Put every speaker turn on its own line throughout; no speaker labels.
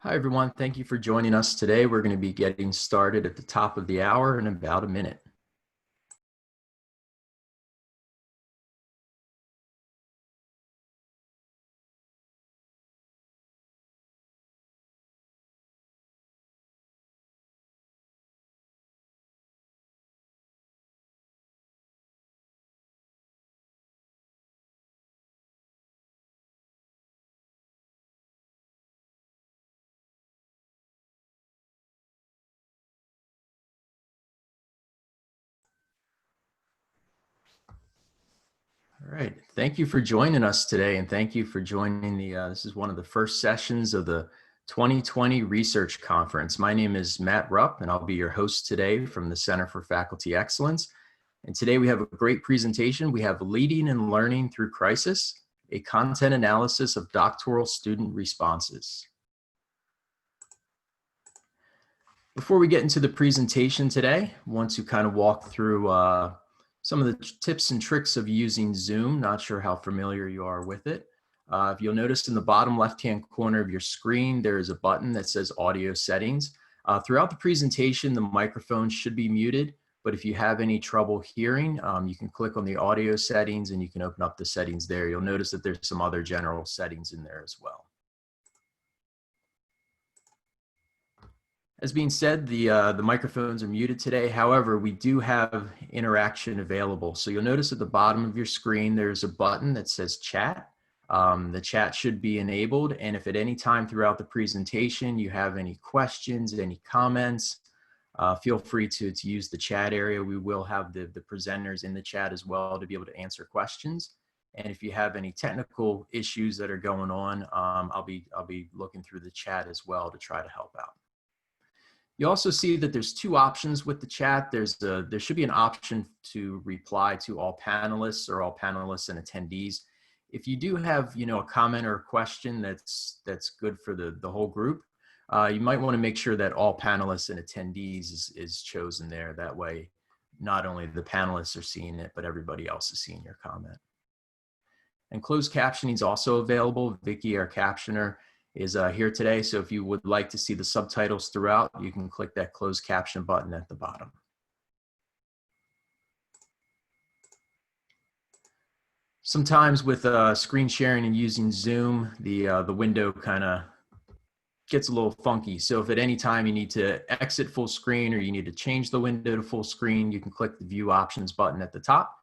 Hi, everyone. Thank you for joining us today. We're going to be getting started at the top of the hour in about a minute. All right. Thank you for joining us today, and thank you for joining this is one of the first sessions of the 2020 Research Conference. My name is Matt Rupp, and I'll be your host today from the Center for Faculty Excellence. And today we have a great presentation. We have Leading and Learning Through Crisis, a content analysis of doctoral student responses. Before we get into the presentation today, I want to kind of walk through some of the tips and tricks of using Zoom. Not sure how familiar you are with it. If you'll notice in the bottom left-hand corner of your screen, there is a button that says Audio Settings. Throughout the presentation, the microphone should be muted, but if you have any trouble hearing, you can click on the audio settings and you can open up the settings there. You'll notice that there's some other general settings in there as well. As being said, the microphones are muted today. However, we do have interaction available. So you'll notice at the bottom of your screen, there's a button that says chat. The chat should be enabled. And if at any time throughout the presentation you have any questions, any comments, feel free to use the chat area. We will have the presenters in the chat as well to be able to answer questions. And if you have any technical issues that are going on, I'll be looking through the chat as well to try to help out. You also see that there's two options with the chat. There should be an option to reply to all panelists or all panelists and attendees. If you do have, a comment or a question that's good for the whole group, you might want to make sure that all panelists and attendees is chosen there. That way, not only the panelists are seeing it, but everybody else is seeing your comment. And closed captioning is also available. Vicky, our captioner, is here today. So if you would like to see the subtitles throughout, you can click that closed caption button at the bottom. Sometimes with screen sharing and using Zoom, the window kind of gets a little funky. So if at any time you need to exit full screen or you need to change the window to full screen, you can click the view options button at the top,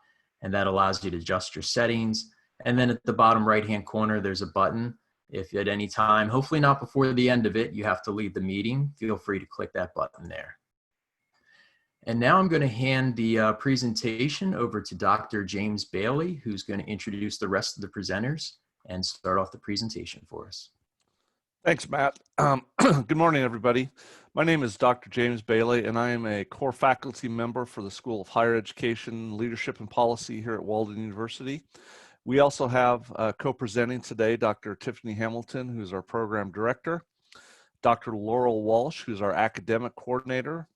and that allows you to adjust your settings. And then at the bottom right-hand corner, there's a button. If at any time, hopefully not before the end of it, you have to leave the meeting, feel free to click that button there. And now I'm going to hand the presentation over to Dr. James Bailey, who's going to introduce the rest of the presenters and start off the presentation for us.
Thanks, Matt. Good morning, everybody. My name is Dr. James Bailey, and I am a core faculty member for the School of Higher Education, Leadership and Policy here at Walden University. We also have co-presenting today Dr. Tiffany Hamilton, who's our program director, Dr. Laurel Walsh, who's our academic coordinator,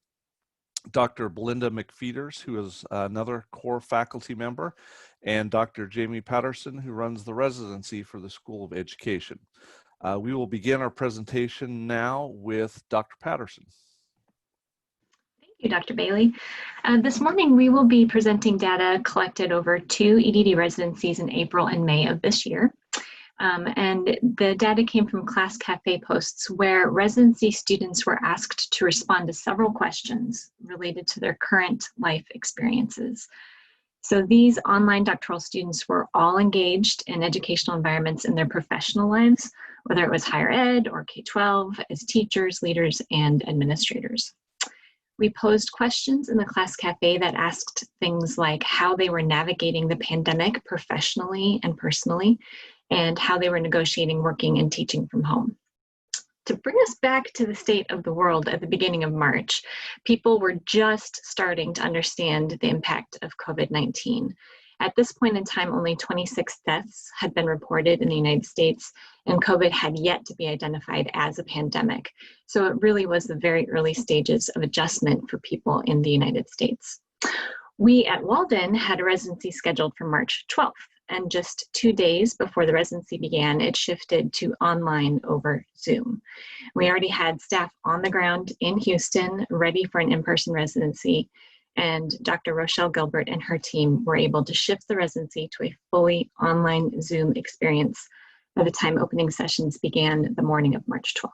Dr. Belinda McFeeters, who is another core faculty member, and Dr. Jamie Patterson, who runs the residency for the School of Education. We will begin our presentation now with Dr. Patterson.
Thank you, Dr. Bailey. This morning, we will be presenting data collected over 2 EDD residencies in April and May of this year. And the data came from Class Cafe posts where residency students were asked to respond to several questions related to their current life experiences. So these online doctoral students were all engaged in educational environments in their professional lives, whether it was higher ed or K-12, as teachers, leaders, and administrators. We posed questions in the Class Cafe that asked things like how they were navigating the pandemic professionally and personally, and how they were negotiating working and teaching from home. To bring us back to the state of the world at the beginning of March, people were just starting to understand the impact of COVID-19. At this point in time, only 26 deaths had been reported in the United States, and COVID had yet to be identified as a pandemic. So it really was the very early stages of adjustment for people in the United States. We at Walden had a residency scheduled for March 12th, and just 2 days before the residency began, it shifted to online over Zoom. We already had staff on the ground in Houston ready for an in-person residency, and Dr. Rochelle Gilbert and her team were able to shift the residency to a fully online Zoom experience by the time opening sessions began the morning of March 12th.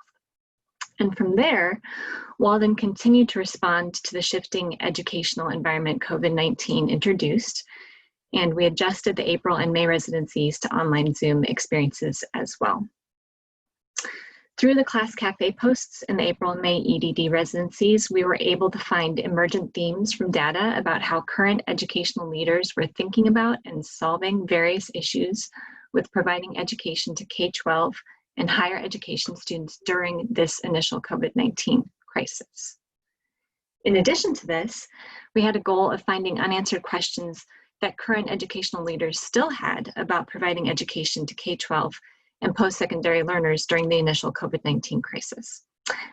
And from there, Walden continued to respond to the shifting educational environment COVID-19 introduced, and we adjusted the April and May residencies to online Zoom experiences as well. Through the Class Cafe posts in the April and May EDD residencies, we were able to find emergent themes from data about how current educational leaders were thinking about and solving various issues with providing education to K-12 and higher education students during this initial COVID-19 crisis. In addition to this, we had a goal of finding unanswered questions that current educational leaders still had about providing education to K-12 and post-secondary learners during the initial COVID-19 crisis.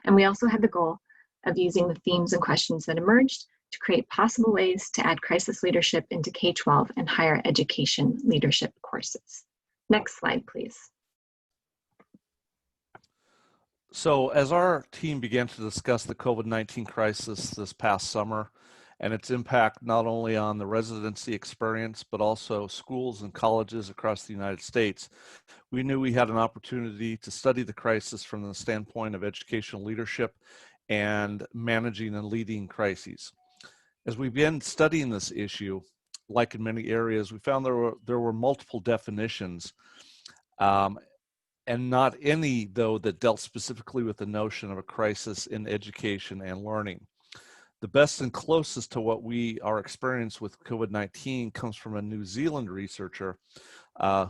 And we also had the goal of using the themes and questions that emerged to create possible ways to add crisis leadership into K-12 and higher education leadership courses. Next slide, please.
So as our team began to discuss the COVID-19 crisis this past summer and its impact not only on the residency experience, but also schools and colleges across the United States, we knew we had an opportunity to study the crisis from the standpoint of educational leadership and managing and leading crises. As we began studying this issue, like in many areas, we found there were multiple definitions, and not any, though, that dealt specifically with the notion of a crisis in education and learning. The best and closest to what we are experiencing with COVID-19 comes from a New Zealand researcher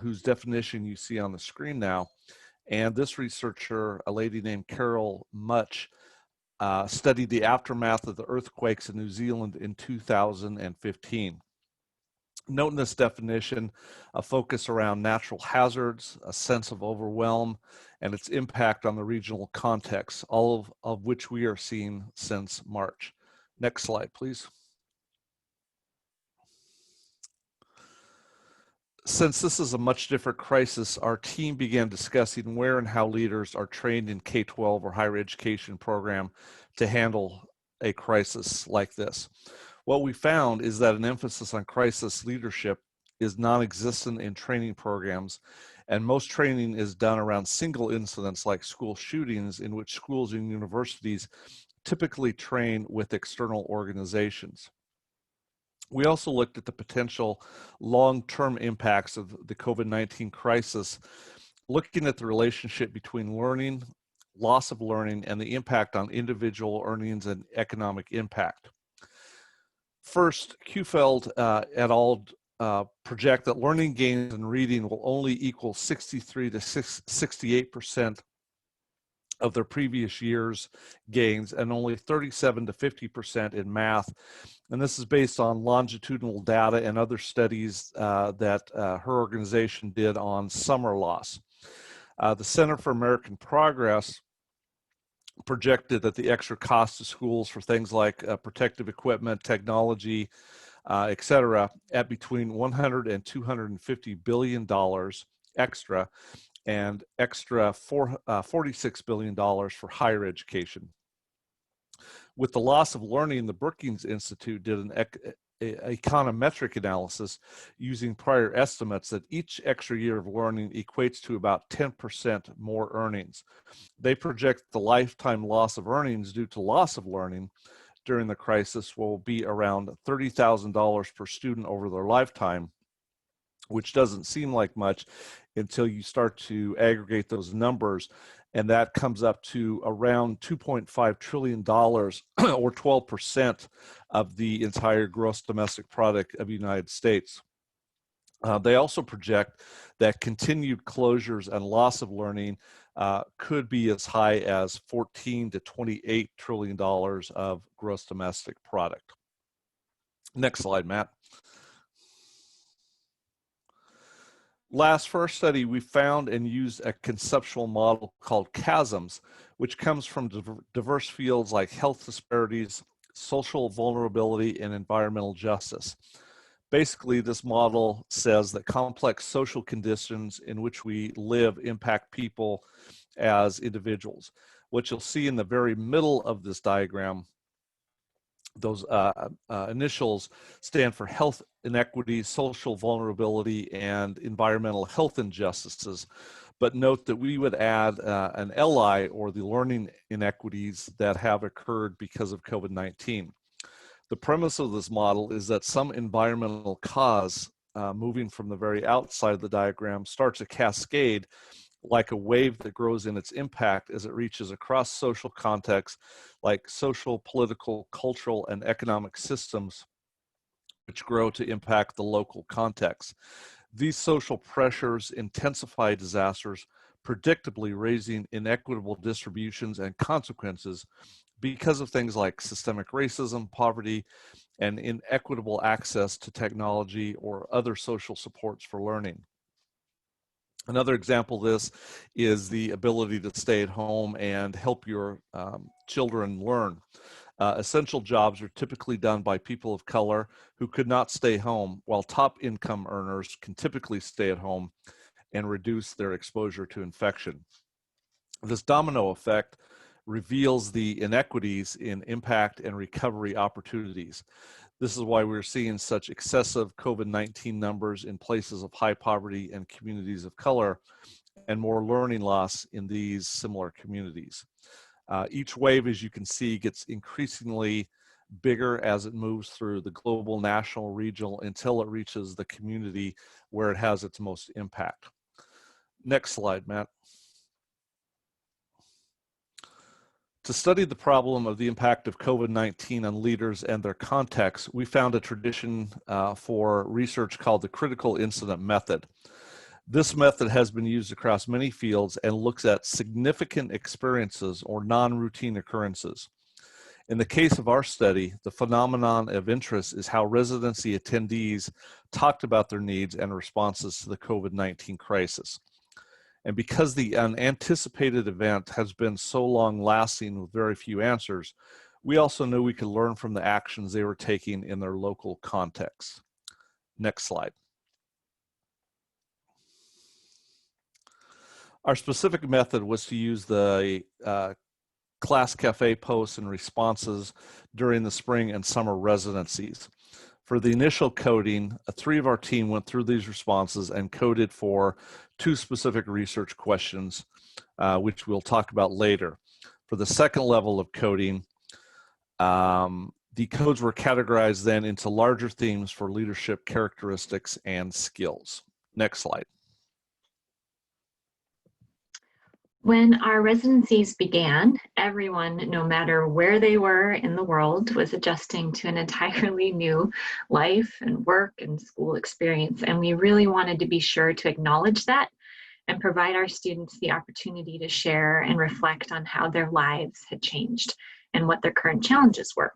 whose definition you see on the screen now. And this researcher, a lady named Carol Much, studied the aftermath of the earthquakes in New Zealand in 2015. Note in this definition a focus around natural hazards, a sense of overwhelm, and its impact on the regional context, all of which we are seeing since March. Next slide, please. Since this is a much different crisis, our team began discussing where and how leaders are trained in K-12 or higher education program to handle a crisis like this. What we found is that an emphasis on crisis leadership is non-existent in training programs, and most training is done around single incidents like school shootings, in which schools and universities typically train with external organizations. We also looked at the potential long-term impacts of the COVID-19 crisis, looking at the relationship between learning, loss of learning, and the impact on individual earnings and economic impact. First, Kuhfeld et al. Project that learning gains in reading will only equal 63 to 68% of their previous year's gains, and only 37 to 50% in math. And this is based on longitudinal data and other studies that her organization did on summer loss. The Center for American Progress projected that the extra cost to schools for things like protective equipment, technology, et cetera, at between $100 and $250 billion extra, and extra $46 billion for higher education. With the loss of learning, the Brookings Institute did an econometric analysis using prior estimates that each extra year of learning equates to about 10% more earnings. They project the lifetime loss of earnings due to loss of learning during the crisis will be around $30,000 per student over their lifetime, which doesn't seem like much until you start to aggregate those numbers, and that comes up to around $2.5 trillion, or 12% of the entire gross domestic product of the United States. They also project that continued closures and loss of learning could be as high as $14 to $28 trillion of gross domestic product. Next slide, Matt. Last, for our study, we found and used a conceptual model called Chasms, which comes from diverse fields like health disparities, social vulnerability, and environmental justice. Basically, this model says that complex social conditions in which we live impact people as individuals. What you'll see in the very middle of this diagram, those initials stand for health inequities, social vulnerability, and environmental health injustices. But note that we would add an LI, or the learning inequities that have occurred because of COVID-19. The premise of this model is that some environmental cause, moving from the very outside of the diagram, starts a cascade like a wave that grows in its impact as it reaches across social contexts like social, political, cultural, and economic systems, which grow to impact the local context. These social pressures intensify disasters, predictably raising inequitable distributions and consequences because of things like systemic racism, poverty, and inequitable access to technology or other social supports for learning. Another example of this is the ability to stay at home and help your children learn. Essential jobs are typically done by people of color who could not stay home, while top income earners can typically stay at home and reduce their exposure to infection. This domino effect reveals the inequities in impact and recovery opportunities. This is why we're seeing such excessive COVID-19 numbers in places of high poverty and communities of color, and more learning loss in these similar communities. Each wave, as you can see, gets increasingly bigger as it moves through the global, national, regional, until it reaches the community where it has its most impact. Next slide, Matt. To study the problem of the impact of COVID-19 on leaders and their contexts, we found a tradition for research called the critical incident method. This method has been used across many fields and looks at significant experiences or non-routine occurrences. In the case of our study, the phenomenon of interest is how residency attendees talked about their needs and responses to the COVID-19 crisis. And because the unanticipated event has been so long lasting with very few answers, we also knew we could learn from the actions they were taking in their local context. Next slide. Our specific method was to use the class cafe posts and responses during the spring and summer residencies. For the initial coding, 3 of our team went through these responses and coded for 2 specific research questions, which we'll talk about later. For the second level of coding, the codes were categorized then into larger themes for leadership characteristics and skills. Next slide.
When our residencies began, everyone, no matter where they were in the world, was adjusting to an entirely new life and work and school experience. And we really wanted to be sure to acknowledge that and provide our students the opportunity to share and reflect on how their lives had changed and what their current challenges were.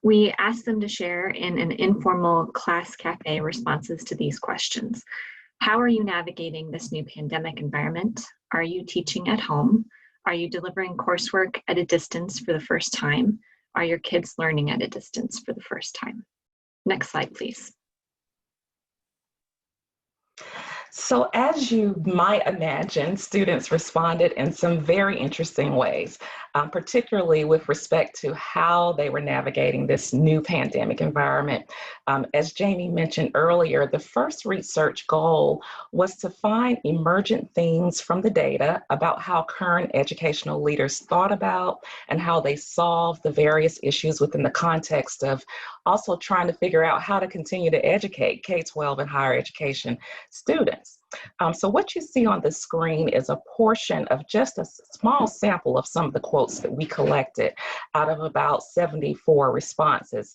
We asked them to share in an informal class cafe responses to these questions. How are you navigating this new pandemic environment? Are you teaching at home? Are you delivering coursework at a distance for the first time? Are your kids learning at a distance for the first time? Next slide, please.
So as you might imagine, students responded in some very interesting ways, particularly with respect to how they were navigating this new pandemic environment. As Jamie mentioned earlier, the first research goal was to find emergent themes from the data about how current educational leaders thought about and how they solved the various issues within the context of also trying to figure out how to continue to educate K-12 and higher education students. So what you see on the screen is a portion of just a small sample of some of the quotes that we collected out of about 74 responses.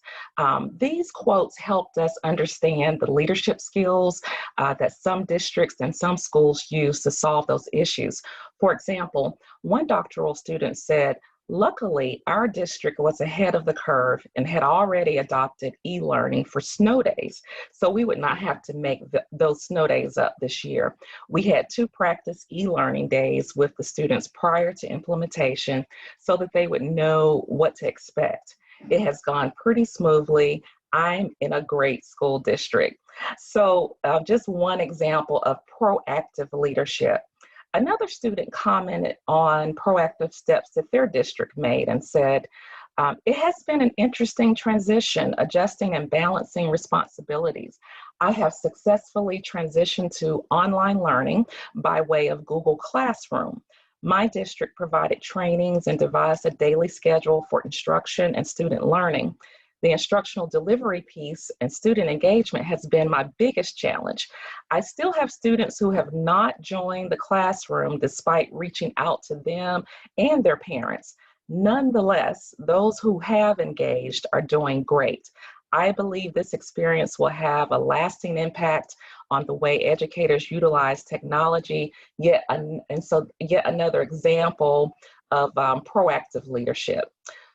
These quotes helped us understand the leadership skills that some districts and some schools use to solve those issues. For example, one doctoral student said, "Luckily, our district was ahead of the curve and had already adopted e-learning for snow days, so we would not have to make those snow days up this year. We had 2 practice e-learning days with the students prior to implementation so that they would know what to expect. It has gone pretty smoothly. I'm in a great school district. So just one example of proactive leadership. Another student commented on proactive steps that their district made and said, it has been an interesting transition, adjusting and balancing responsibilities. I have successfully transitioned to online learning by way of Google Classroom. My district provided trainings and devised a daily schedule for instruction and student learning. The instructional delivery piece and student engagement has been my biggest challenge. I still have students who have not joined the classroom despite reaching out to them and their parents. Nonetheless, those who have engaged are doing great. I believe this experience will have a lasting impact on the way educators utilize technology, yet another example of proactive leadership.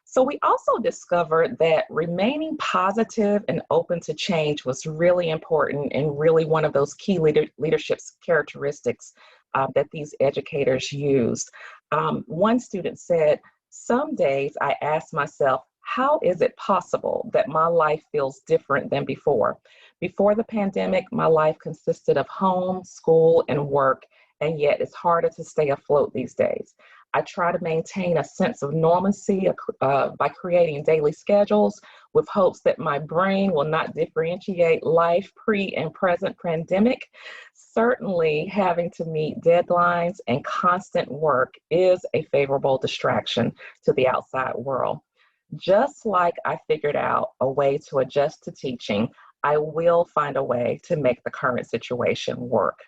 So we also discovered that remaining positive and open to change was really important and really one of those key leadership characteristics that these educators used. One student said, "Some days I ask myself, how is it possible that my life feels different than before? Before the pandemic, my life consisted of home, school, and work, and yet it's harder to stay afloat these days. I try to maintain a sense of normalcy by creating daily schedules with hopes that my brain will not differentiate life pre and present pandemic. Certainly, having to meet deadlines and constant work is a favorable distraction to the outside world. Just like I figured out a way to adjust to teaching, I will find a way to make the current situation work."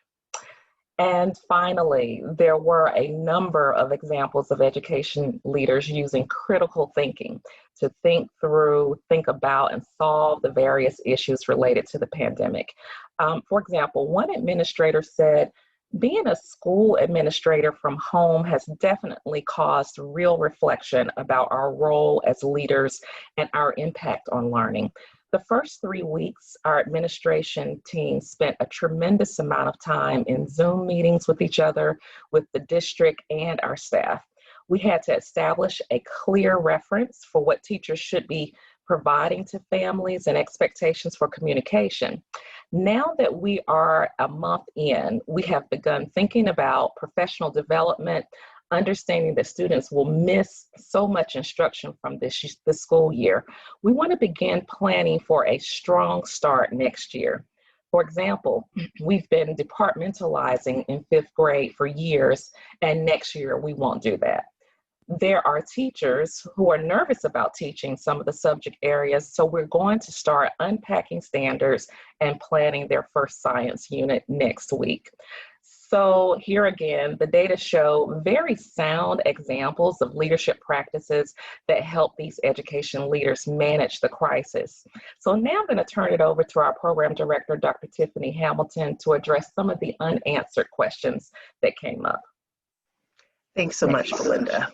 And finally, there were a number of examples of education leaders using critical thinking to think through, think about, and solve the various issues related to the pandemic. For example, one administrator said, "Being a school administrator from home has definitely caused real reflection about our role as leaders and our impact on learning. The first 3 weeks, our administration team spent a tremendous amount of time in Zoom meetings with each other, with the district and our staff. We had to establish a clear reference for what teachers should be providing to families and expectations for communication. Now that we are a month in, we have begun thinking about professional development, understanding that students will miss so much instruction from this school year. We want to begin planning for a strong start next year. For example, we've been departmentalizing in 5th grade for years, and next year we won't do that. There are teachers who are nervous about teaching some of the subject areas, so we're going to start unpacking standards and planning their first science unit next week." So here again, the data show very sound examples of leadership practices that help these education leaders manage the crisis. So now I'm going to turn it over to our program director, Dr. Tiffany Hamilton, to address some of the unanswered questions that came up.
Thanks so much, Belinda.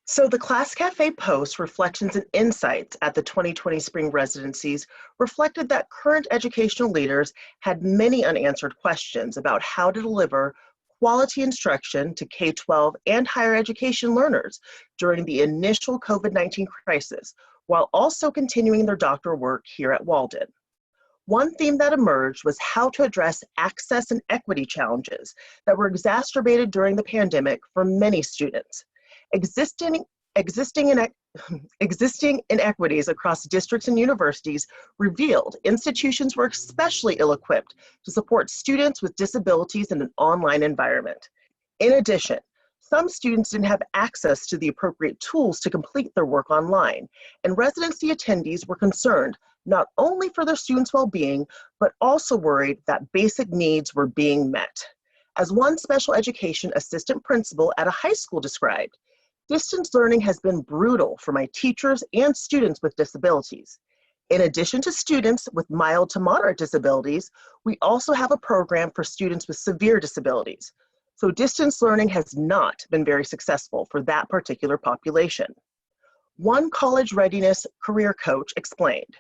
So the Class Cafe post, Reflections and Insights at the 2020 Spring Residencies, reflected that current educational leaders had many unanswered questions about how to deliver quality instruction to K-12 and higher education learners during the initial COVID-19 crisis, while also continuing their doctoral work here at Walden. One theme that emerged was how to address access and equity challenges that were exacerbated during the pandemic for many students. Existing inequities across districts and universities revealed institutions were especially ill-equipped to support students with disabilities in an online environment. In addition, some students didn't have access to the appropriate tools to complete their work online, and residency attendees were concerned not only for their students' well-being, but also worried that basic needs were being met. As one special education assistant principal at a high school described, "Distance learning has been brutal for my teachers and students with disabilities. In addition to students with mild to moderate disabilities, we also have a program for students with severe disabilities. So distance learning has not been very successful for that particular population." One college readiness career coach explained,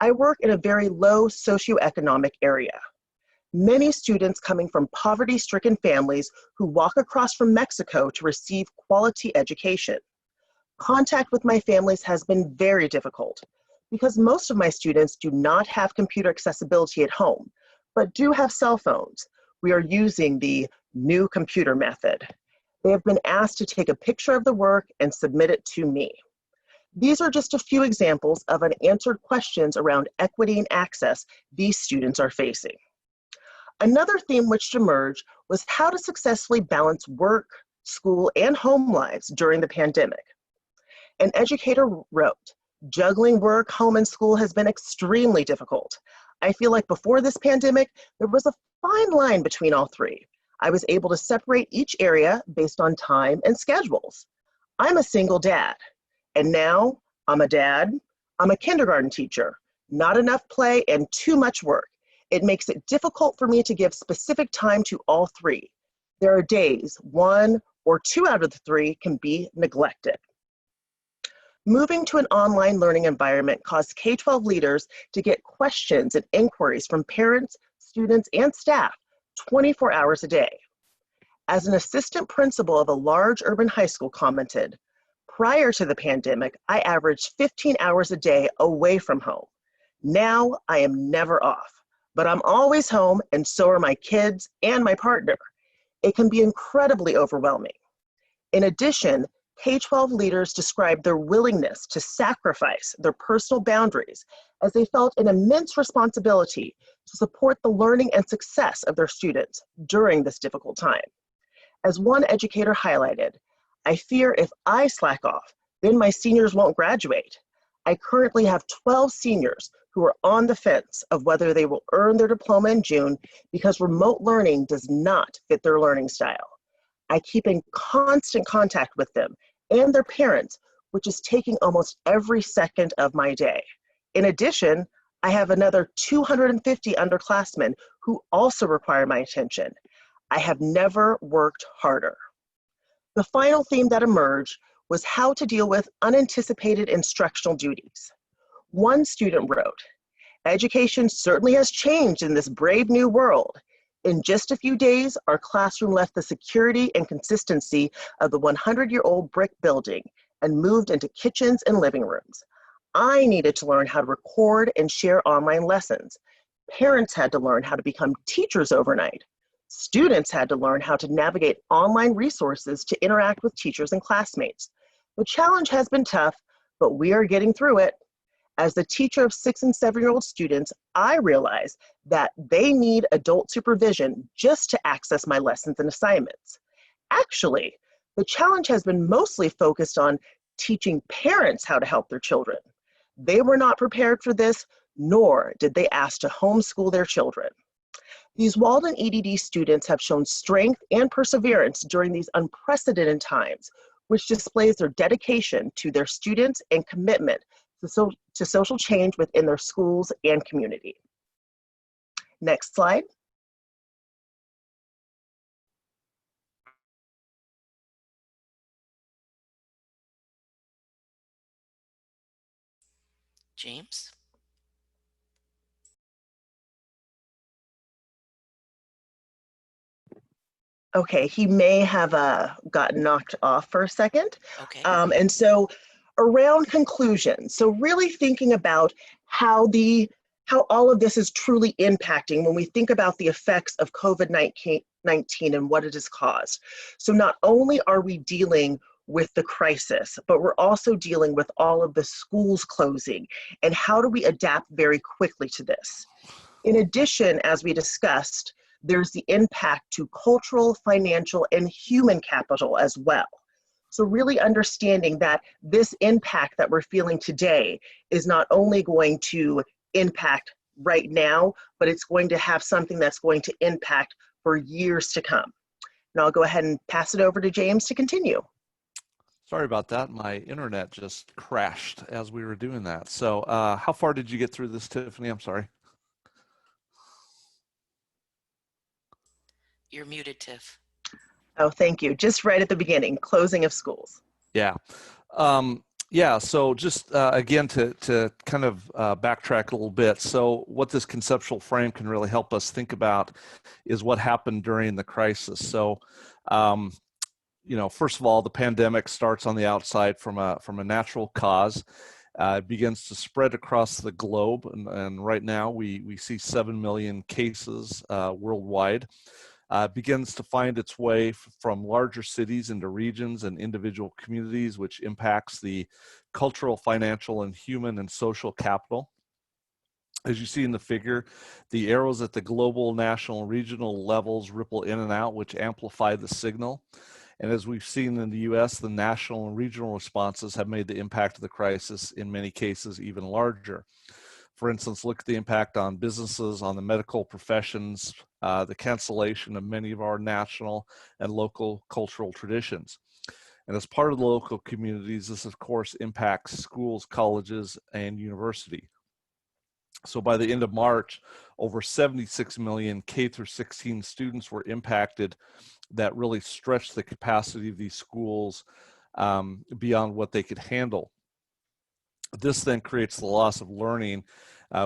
"I work in a very low socioeconomic area. Many students coming from poverty-stricken families who walk across from Mexico to receive quality education. Contact with my families has been very difficult because most of my students do not have computer accessibility at home, but do have cell phones. We are using the new computer method. They have been asked to take a picture of the work and submit it to me. These are just a few examples of unanswered questions around equity and access these students are facing. Another theme which emerged was how to successfully balance work, school, and home lives during the pandemic. An educator wrote, "Juggling work, home, and school has been extremely difficult. I feel like before this pandemic, there was a fine line between all three. I was able to separate each area based on time and schedules. I'm a single dad, and now I'm a dad, I'm a kindergarten teacher, not enough play and too much work. It makes it difficult for me to give specific time to all three. There are days 1 or 2 out of the 3 can be neglected." Moving to an online learning environment caused K-12 leaders to get questions and inquiries from parents, students, and staff 24 hours a day. As an assistant principal of a large urban high school commented, "Prior to the pandemic, I averaged 15 hours a day away from home. Now I am never off, but I'm always home and so are my kids and my partner. It can be incredibly overwhelming." In addition, K-12 leaders described their willingness to sacrifice their personal boundaries as they felt an immense responsibility to support the learning and success of their students during this difficult time. As one educator highlighted, "I fear if I slack off, then my seniors won't graduate. I currently have 12 seniors who are on the fence of whether they will earn their diploma in June because remote learning does not fit their learning style. I keep in constant contact with them and their parents, which is taking almost every second of my day. In addition, I have another 250 underclassmen who also require my attention. I have never worked harder." The final theme that emerged was how to deal with unanticipated instructional duties. One student wrote, "Education certainly has changed in this brave new world. In just a few days, our classroom left the security and consistency of the 100-year-old brick building and moved into kitchens and living rooms. I needed to learn how to record and share online lessons. Parents had to learn how to become teachers overnight. Students had to learn how to navigate online resources to interact with teachers and classmates. The challenge has been tough, but we are getting through it. As the teacher of 6- and 7-year-old students, I realize that they need adult supervision just to access my lessons and assignments. Actually, the challenge has been mostly focused on teaching parents how to help their children. They were not prepared for this, nor did they ask to homeschool their children. These Walden EDD students have shown strength and perseverance during these unprecedented times, which displays their dedication to their students and commitment to social change within their schools and community." Next slide.
James?
Okay, he may have gotten knocked off for a second.
Okay.
And so around conclusion, so really thinking about how all of this is truly impacting when we think about the effects of COVID-19 and what it has caused. So not only are we dealing with the crisis, but we're also dealing with all of the schools closing and how do we adapt very quickly to this. In addition, as we discussed, there's the impact to cultural, financial, and human capital as well. So really understanding that this impact that we're feeling today is not only going to impact right now, but it's going to have something that's going to impact for years to come. And I'll go ahead and pass it over to James to continue.
Sorry about that. My internet just crashed as we were doing that. So how far did you get through this, Tiffany? I'm sorry.
You're muted, Tiff.
Oh, thank you. Just right at the beginning, closing of schools.
Yeah. Yeah, so just again to kind of backtrack a little bit. So what this conceptual frame can really help us think about is what happened during the crisis. So First of all, the pandemic starts on the outside from a natural cause. It begins to spread across the globe, and right now we see 7 million cases worldwide. Begins to find its way from larger cities into regions and individual communities, which impacts the cultural, financial, and human and social capital. As you see in the figure, the arrows at the global, national, and regional levels ripple in and out, which amplify the signal. And as we've seen in the US, the national and regional responses have made the impact of the crisis in many cases even larger. For instance, look at the impact on businesses, on the medical professions, the cancellation of many of our national and local cultural traditions. And as part of the local communities, this of course impacts schools, colleges, and university. So by the end of March, over 76 million K through 16 students were impacted. That really stretched the capacity of these schools beyond what they could handle. This then creates the loss of learning,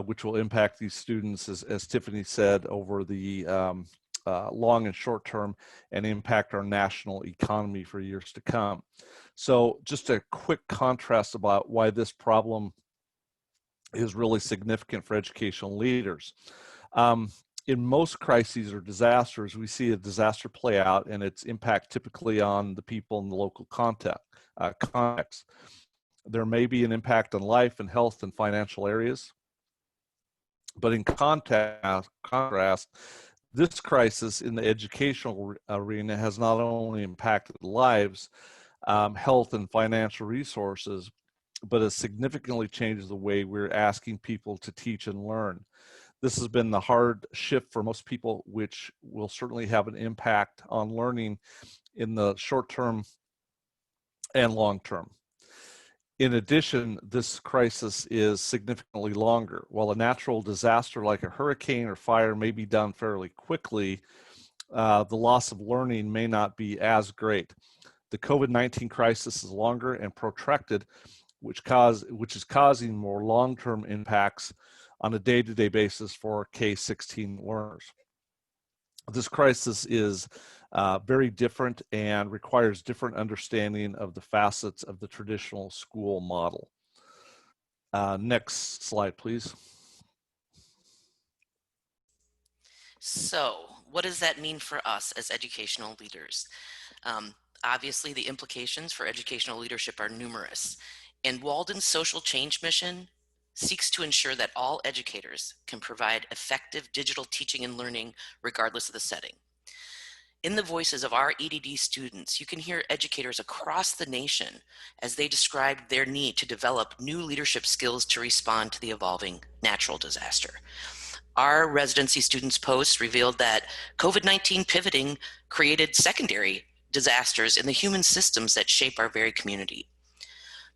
which will impact these students, as Tiffany said, over the long and short term, and impact our national economy for years to come. So just a quick contrast about why this problem is really significant for educational leaders. In most crises or disasters, we see a disaster play out and its impact typically on the people in the local context. There may be an impact on life and health and financial areas, but in contrast, this crisis in the educational arena has not only impacted lives, health, and financial resources, but it significantly changes the way we're asking people to teach and learn. This has been the hard shift for most people, which will certainly have an impact on learning in the short term and long term. In addition, this crisis is significantly longer. While a natural disaster like a hurricane or fire may be done fairly quickly, the loss of learning may not be as great. The COVID-19 crisis is longer and protracted, which is causing more long-term impacts on a day-to-day basis for K-16 learners. This crisis is very different and requires different understanding of the facets of the traditional school model. Next slide, please.
So, what does that mean for us as educational leaders? Obviously, the implications for educational leadership are numerous, and Walden's social change mission seeks to ensure that all educators can provide effective digital teaching and learning regardless of the setting. In the voices of our EDD students, you can hear educators across the nation as they describe their need to develop new leadership skills to respond to the evolving natural disaster. Our residency students' posts revealed that COVID-19 pivoting created secondary disasters in the human systems that shape our very community.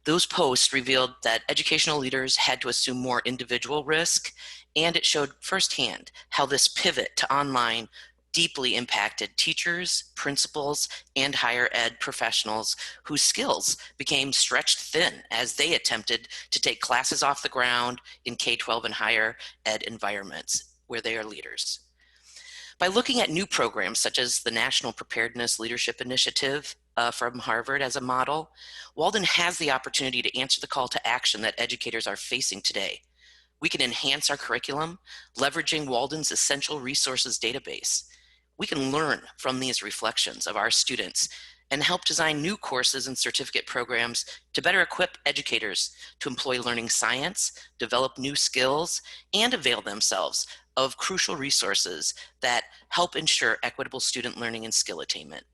Those posts revealed that educational leaders had to assume more individual risk, and it showed firsthand how this pivot to online deeply impacted teachers, principals, and higher ed professionals whose skills became stretched thin as they attempted to take classes off the ground in K-12 and higher ed environments where they are leaders. By looking at new programs such as the National Preparedness Leadership Initiative from Harvard as a model, Walden has the opportunity to answer the call to action that educators are facing today. We can enhance our curriculum, leveraging Walden's Essential Resources database. We can learn from these reflections of our students and help design new courses and certificate programs to better equip educators to employ learning science, develop new skills, and avail themselves of crucial resources that help ensure equitable student learning and skill attainment.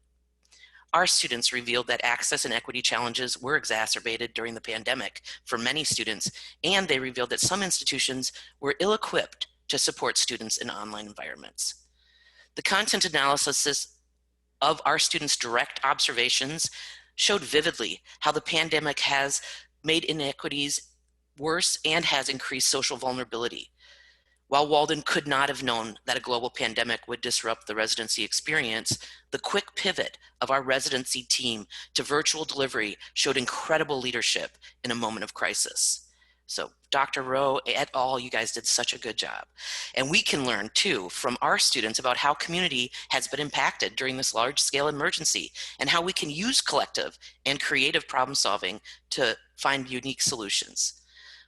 Our students revealed that access and equity challenges were exacerbated during the pandemic for many students, and they revealed that some institutions were ill-equipped to support students in online environments. The content analysis of our students' direct observations showed vividly how the pandemic has made inequities worse and has increased social vulnerability. While Walden could not have known that a global pandemic would disrupt the residency experience, the quick pivot of our residency team to virtual delivery showed incredible leadership in a moment of crisis. So Dr. Rowe et al., you guys did such a good job. And we can learn too from our students about how community has been impacted during this large scale emergency and how we can use collective and creative problem solving to find unique solutions.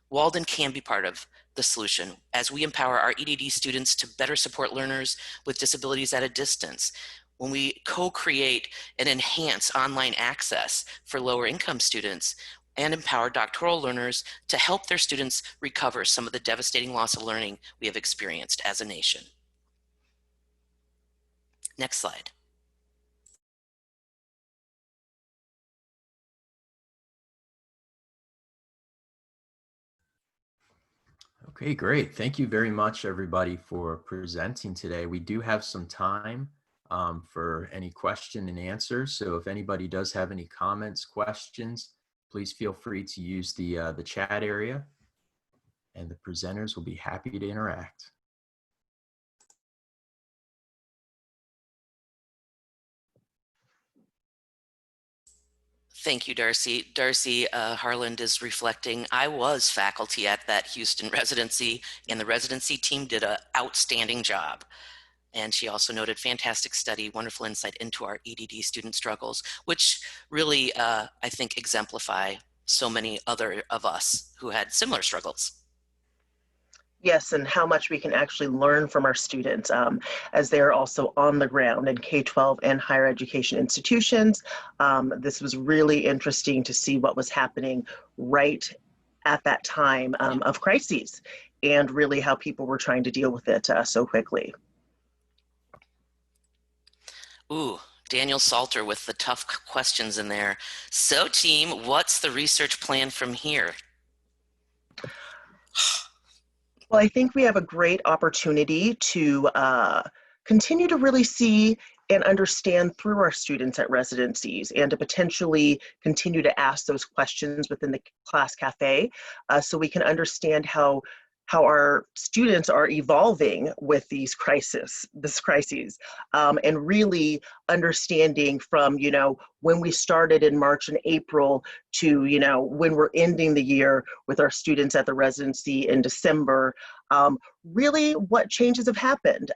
Walden can be part of the solution as we empower our EDD students to better support learners with disabilities at a distance. When we co-create and enhance online access for lower income students and empower doctoral learners to help their students recover some of the devastating loss of learning we have experienced as a nation. Next slide.
Okay, great. Thank you very much, everybody, for presenting today. We do have some time for any question and answers. So if anybody does have any comments, questions, please feel free to use the chat area, and the presenters will be happy to interact.
Thank you, Darcy. Darcy Harland is reflecting, I was faculty at that Houston residency, and the residency team did an outstanding job. And she also noted fantastic study, wonderful insight into our EDD student struggles, which really, I think, exemplify so many other of us who had similar struggles.
Yes, and how much we can actually learn from our students as they're also on the ground in K-12 and higher education institutions. This was really interesting to see what was happening right at that time of crises, and really how people were trying to deal with it so quickly.
Ooh, Daniel Salter with the tough questions in there. So team, what's the research plan from here?
Well, I think we have a great opportunity to continue to really see and understand through our students at residencies, and to potentially continue to ask those questions within the class cafe so we can understand how our students are evolving with these crises, and really understanding from, when we started in March and April to, when we're ending the year with our students at the residency in December, really what changes have happened.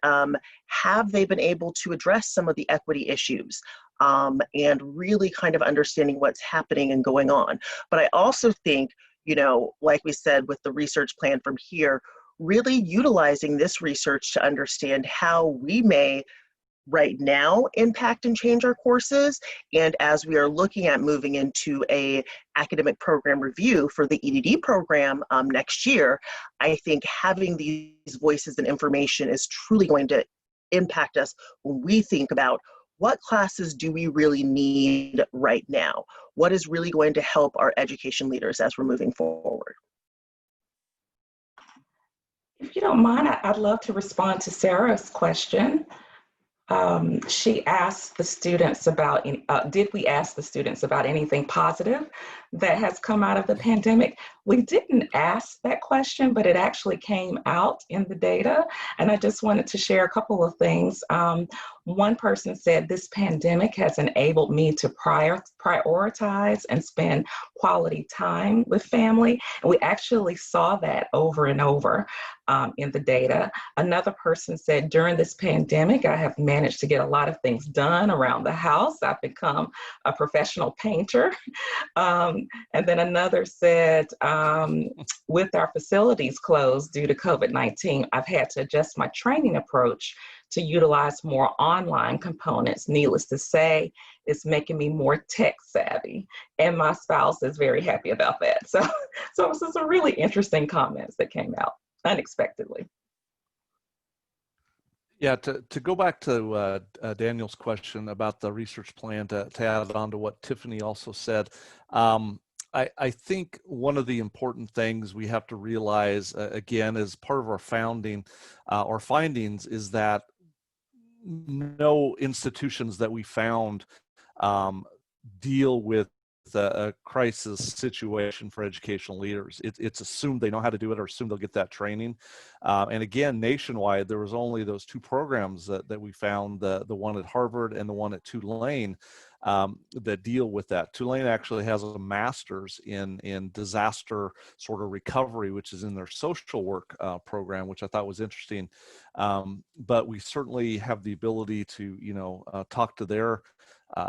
Have they been able to address some of the equity issues? And really kind of understanding what's happening and going on. But I also think, like we said with the research plan from here, really utilizing this research to understand how we may right now impact and change our courses. And as we are looking at moving into a academic program review for the EDD program next year, I think having these voices and information is truly going to impact us when we think about what classes do we really need right now? What is really going to help our education leaders as we're moving forward?
If you don't mind, I'd love to respond to Sarah's question. She asked the students about, did we ask the students about anything positive that has come out of the pandemic? We didn't ask that question, but it actually came out in the data. And I just wanted to share a couple of things. One person said, this pandemic has enabled me to prioritize and spend quality time with family. And we actually saw that over and over in the data. Another person said, during this pandemic, I have managed to get a lot of things done around the house. I've become a professional painter. And then another said, with our facilities closed due to COVID-19, I've had to adjust my training approach to utilize more online components. Needless to say, it's making me more tech savvy. And my spouse is very happy about that. So it was some really interesting comments that came out unexpectedly.
Yeah, to go back to Daniel's question about the research plan, to add on to what Tiffany also said, I think one of the important things we have to realize, again, as part of our findings, is that no institutions that we found deal with a crisis situation for educational leaders. It's assumed they know how to do it, or assumed they'll get that training. And again, nationwide, there was only those two programs that we found, the one at Harvard and the one at Tulane. that deal with that. Tulane actually has a master's in disaster sort of recovery, which is in their social work program, which I thought was interesting. But we certainly have the ability to, talk to their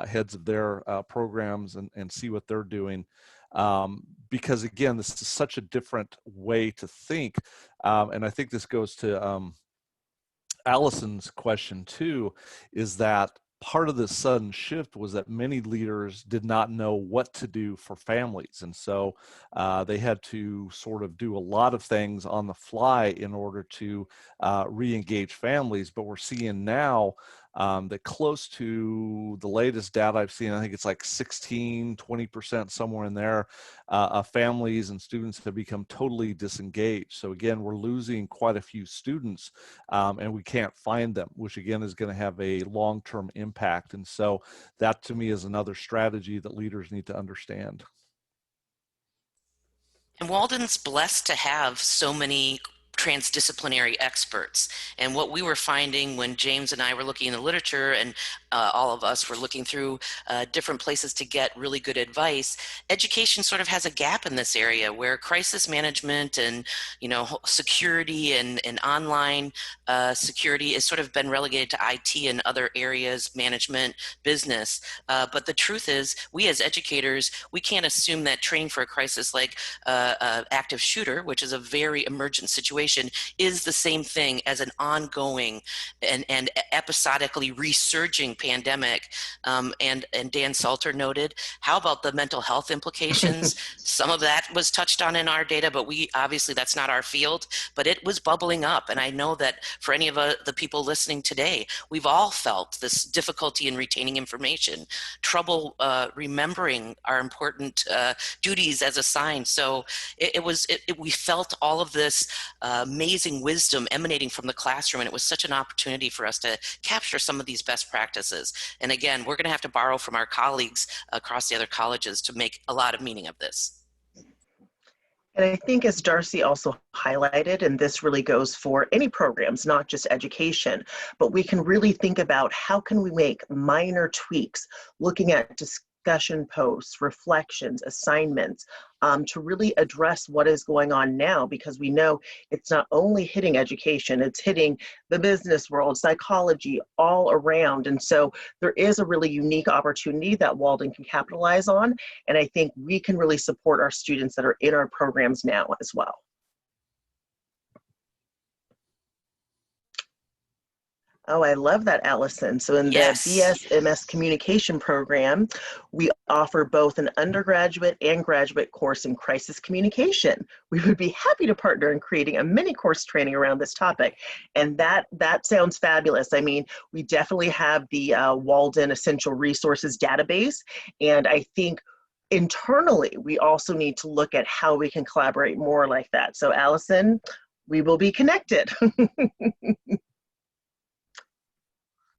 heads of their programs and see what they're doing. Because again, this is such a different way to think. And I think this goes to Allison's question too, is that part of the sudden shift was that many leaders did not know what to do for families. And so they had to sort of do a lot of things on the fly in order to re-engage families. But we're seeing now that close to the latest data I've seen, I think it's like 16-20%, somewhere in there, of families and students have become totally disengaged. So again, we're losing quite a few students and we can't find them, which again is going to have a long-term impact. And so that to me is another strategy that leaders need to understand.
And Walden's blessed to have so many transdisciplinary experts. And what we were finding when James and I were looking in the literature, and all of us were looking through different places to get really good advice, education sort of has a gap in this area where crisis management and security and online security has sort of been relegated to IT and other areas, management, business. But the truth is, we as educators, we can't assume that training for a crisis like active shooter, which is a very emergent situation, is the same thing as an ongoing and episodically resurging pandemic. And Dan Salter noted, how about the mental health implications? Some of that was touched on in our data, but we obviously, that's not our field, but it was bubbling up. And I know that for any of the people listening today, we've all felt this difficulty in retaining information, trouble remembering our important duties as assigned. So we felt all of this amazing wisdom emanating from the classroom, and it was such an opportunity for us to capture some of these best practices. And again, we're going to have to borrow from our colleagues across the other colleges to make a lot of meaning of this.
And I think, as Darcy also highlighted, and this really goes for any programs, not just education, but we can really think about how can we make minor tweaks, looking at discussion posts, reflections, assignments, to really address what is going on now, because we know it's not only hitting education, it's hitting the business world, psychology, all around. And so there is a really unique opportunity that Walden can capitalize on. And I think we can really support our students that are in our programs now as well. Oh, I love that, Allison. So in
Yes.
the BS/MS communication program, we offer both an undergraduate and graduate course in crisis communication. We would be happy to partner in creating a mini course training around this topic. And that sounds fabulous. I mean, we definitely have the Walden Essential Resources database. And I think internally, we also need to look at how we can collaborate more like that. So Allison, we will be connected.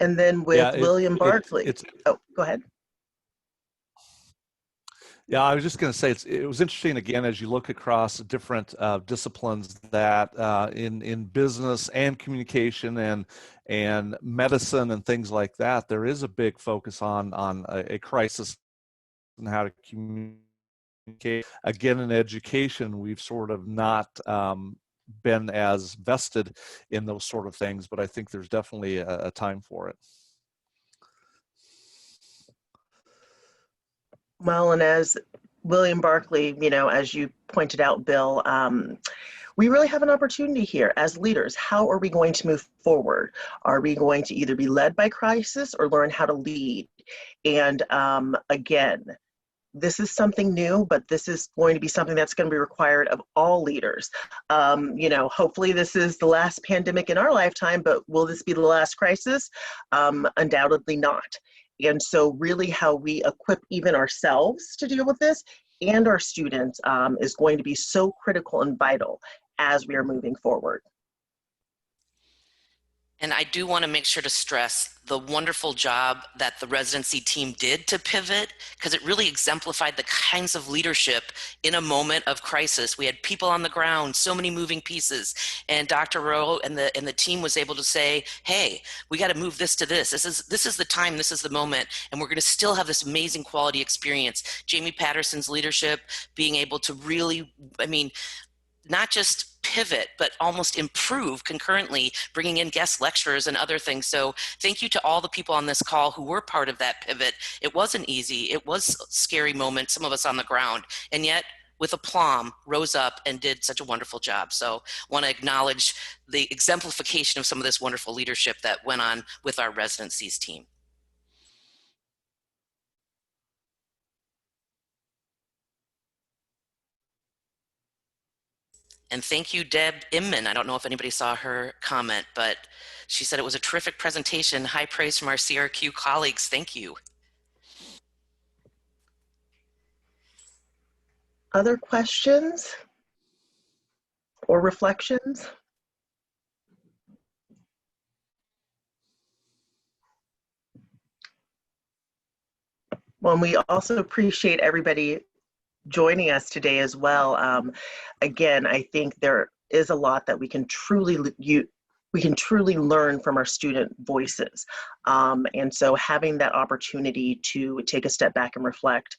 And then with William Barkley. Oh, go ahead.
Yeah, I was just going to say, it was interesting, again, as you look across different disciplines, that in business and communication and medicine and things like that, there is a big focus on a crisis and how to communicate. Again, in education, we've sort of not been as vested in those sort of things, but I think there's definitely a time for it.
Well, and as William Barkley, as you pointed out, Bill, we really have an opportunity here as leaders. How are we going to move forward? Are we going to either be led by crisis or learn how to lead? And again, this is something new, but this is going to be something that's going to be required of all leaders. Hopefully this is the last pandemic in our lifetime, but will this be the last crisis? Undoubtedly not. And so really how we equip even ourselves to deal with this and our students is going to be so critical and vital as we are moving forward.
And I do want to make sure to stress the wonderful job that the residency team did to pivot, because it really exemplified the kinds of leadership in a moment of crisis. We had people on the ground, so many moving pieces, and Dr. Rowe and the team was able to say, hey, we got to move this to this. This is the time, this is the moment, and we're going to still have this amazing quality experience. Jamie Patterson's leadership, being able to really, I mean, not just pivot, but almost improve concurrently, bringing in guest lecturers and other things. So thank you to all the people on this call who were part of that pivot. It wasn't easy. It was a scary moment, some of us on the ground, and yet with aplomb rose up and did such a wonderful job. So want to acknowledge the exemplification of some of this wonderful leadership that went on with our residencies team. And thank you, Deb Imman. I don't know if anybody saw her comment, but she said it was a terrific presentation. High praise from our CRQ colleagues. Thank you.
Other questions or reflections? Well, we also appreciate everybody joining us today as well. Again, I think there is a lot that we can truly learn from our student voices. And so having that opportunity to take a step back and reflect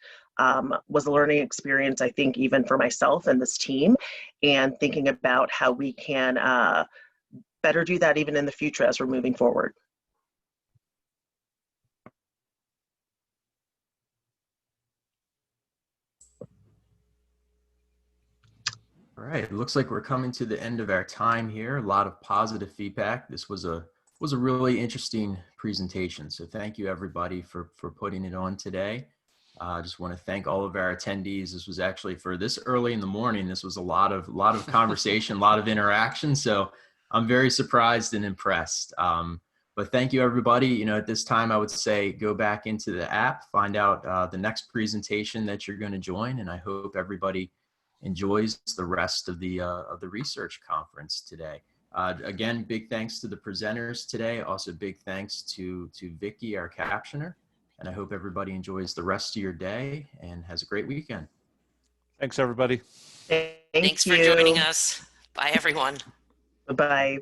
was a learning experience, I think, even for myself and this team, and thinking about how we can better do that even in the future as we're moving forward.
All right, it looks like we're coming to the end of our time here. A lot of positive feedback. This was a really interesting presentation. So thank you everybody for putting it on today. I just want to thank all of our attendees. This was actually, for this early in the morning, this was a lot of conversation, a lot of interaction. So I'm very surprised and impressed. But thank you everybody. You know, at this time I would say go back into the app, find out the next presentation that you're going to join, and I hope everybody enjoys the rest of the research conference today. Again, big thanks to the presenters today. Also big thanks to Vicky, our captioner. And I hope everybody enjoys the rest of your day and has a great weekend.
Thanks, everybody.
Thanks for joining us. Bye, everyone.
Bye-bye.